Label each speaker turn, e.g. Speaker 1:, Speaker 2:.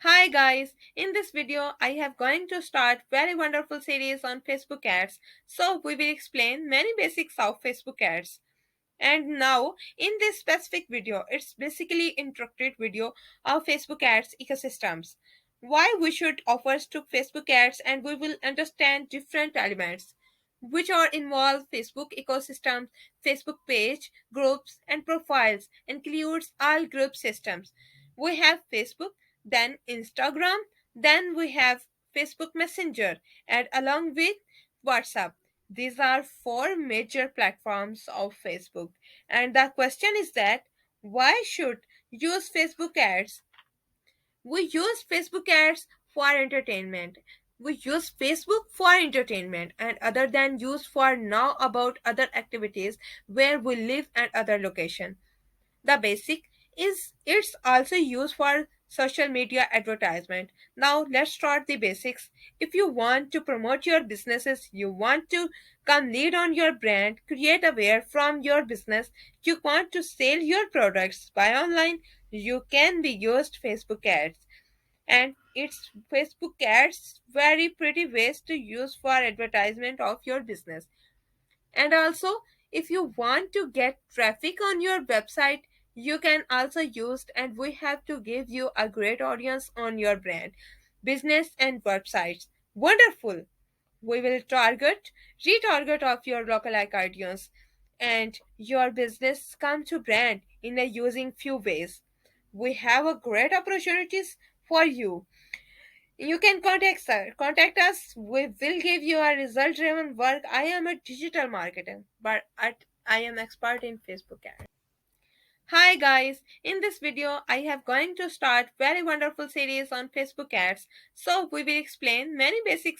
Speaker 1: Hi guys, in this video I have going to start very wonderful series on Facebook ads. So we will explain many basics of Facebook ads. And now in this specific video, it's basically introductory video of Facebook ads ecosystems. Why we should offer to Facebook ads, and we will understand different elements which are involved Facebook ecosystems, Facebook page, groups and profiles, includes all group systems. We have Facebook, then Instagram, then we have Facebook Messenger, and along with WhatsApp. These are four major platforms of Facebook. And the question is that why should use Facebook ads? We use Facebook ads for entertainment. We use Facebook for entertainment and other than use for now about other activities where we live and other location. The basic is it's also used for social media advertisement. Now let's start the basics. If you want to promote your businesses, you want to come lead on your brand, create aware from your business, you want to sell your products by online, you can be used Facebook ads. And it's Facebook ads very pretty ways to use for advertisement of your business. And also, if you want to get traffic on your website, you can also use and we have to give you a great audience on your brand, business and websites. Wonderful. We will retarget of your lookalike audience and your business come to brand in a using few ways. We have a great opportunities for you. You can contact us. We will give you a result driven work. I am a digital marketer, but I am expert in Facebook ads. Hi guys, in this video I have going to start very wonderful series on Facebook ads. So we will explain many basics